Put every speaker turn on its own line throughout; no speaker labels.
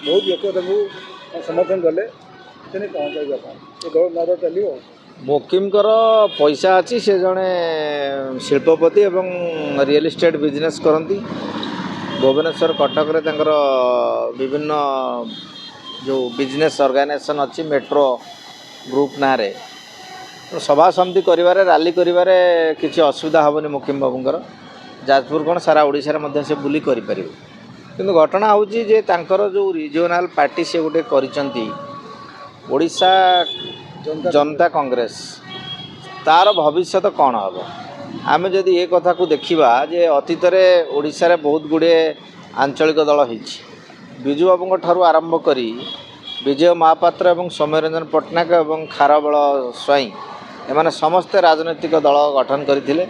बहुत लोग समर्थन कले कौन चाहिए दल न चलो
मोकिमकर पैसा अच्छी से जड़े शिल्पपति एवं रियल इस्टेट बिजनेस करती भुवनेश्वर कटक रे तांकर विभिन्न जो बिजनेस ऑर्गेनाइजेशन अच्छी मेट्रो ग्रुप ना रे सभा समिति करिवारे रैली करिवारे किसी असुविधा हेनी मुकिम बाबूंकर जाजपुर कौन सारा ओडिशा से बुली करें किंतु घटना हूँ जे तांकर जो रिजनल पार्टी से गोटे करिसंती ओडिशा जनता कांग्रेस तार भविष्य कौन हम आम जदि ये कथा को देखा जे अतीत में ओडिशा रे बहुत गुड़े आंचलिक दल होइछि बिजू बाबू ठारू आरंभ करी विजय महापात्र एवं सौम्यरंजन पट्टनायक एवं खारबेल स्वाई एमाने समस्ते राजनैतिक दल गठन करथिले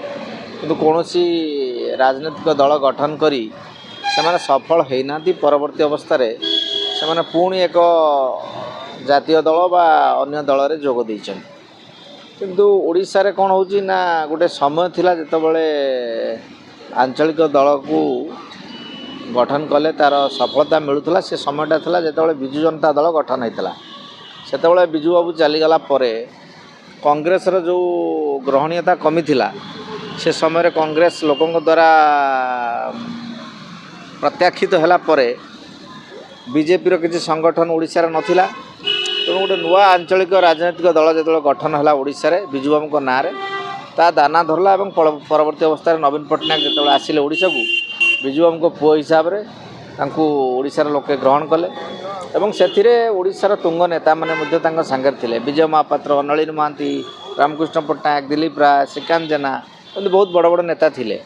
किंतु कौनसी राजनैतिक दल गठन करी से सफल होना परवर्ती अवस्था से पुणी एक जातीय दल बा अन्य दल रे जोग देइछन किंतु ओडिशा रे कौन होची ना गोटे समय थिला जेतबेले आंचलिक दल को गठन कले तार सफलता मिलुला से समयटा थिला जेतबेले बिजू जनता दल गठन होइतला सेतबेले बिजू बाबू चलीगला परे कांग्रेस रो जो ग्रहणीयता कमी थिला से समय कांग्रेस लोकों द्वारा प्रत्याखित होला परे बीजेपी रो किसी संगठन ओडिशा रे नथिला तेणु गोटे नुआ आंचलिक राजनैतिक दल जो गठन है ओडिशा रे बिजू बाबू ना ता दाना धरला और परवर्ती अवस्था नवीन पट्टनायक जो आसिले ओडिशा को बिजू बाबू पुओ हिसाब से ओडिशार लोके ग्रहण कले एवं से ओडिशार तुंग नेता मैंने सांगे थे विजय महापात्र नलिन महांती रामकृष्ण पट्टनायक दिलीप राय श्रीकांत जेना एमती बहुत बड़ बड़ नेता थे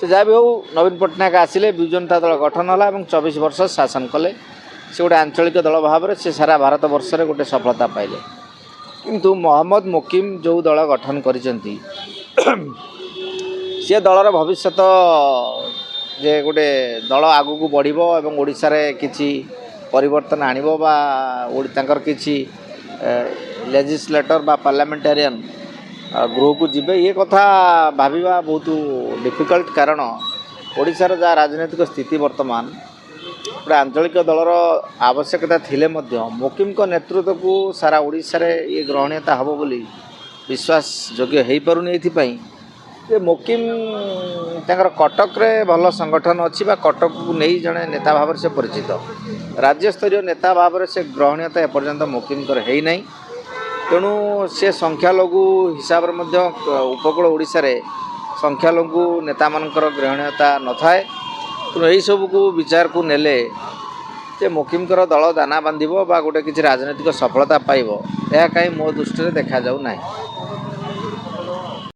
से जहाँ भी हो नवीन पट्टनायक आसिले बिजू जनता दल गठन है और 24 वर्ष शासन कले से गोटे आंचलिक दल भाव में से सारा भारत वर्ष में गोटे सफलता पाइले किंतु मोहम्मद मुकिम जो दल गठन करिसेंती सी दलर भविष्य जे गोटे दल आगू को बढ़िबो एवं ओडिशा रे किछि परिवर्तन आनिबो बा तांकर किछि लेजिस्लेटर बा पार्लियामेंटेरियन गृह को जिबे ये कथा भाविबा बहुत डिफिकल्ट कारण ओडिशा रो जा राजनीतिक स्थिति वर्तमान गोटे आंचलिक दलर आवश्यकता थिले मध्य मुकिम को नेतृत्व को सारा ओडिशा रे ये ग्रहणीयता हबो बोली विश्वास योग्य हो पारुनी एथिपाई जे मुकिम तांकर कटक रे भल संगठन अच्छी बा कटक को नहीं जड़े नेता भाव से परिचित राज्य स्तरीय नेता भाव से ग्रहणीयता एपर्यंत मुकिम कर है नहीं तेणु से संख्यालघु हिसाब से उपकूल ओडिशा रे संख्यालघु नेता मानकर ग्रहणीयता न थाए तेणु यही सब को विचार को नेले जे मुकिमकर दल दाना बांधिबो बा गोटे किसी राजनीतिक सफलता पाइबो यह कहीं मो दृष्टि देखा जाऊ नहीं।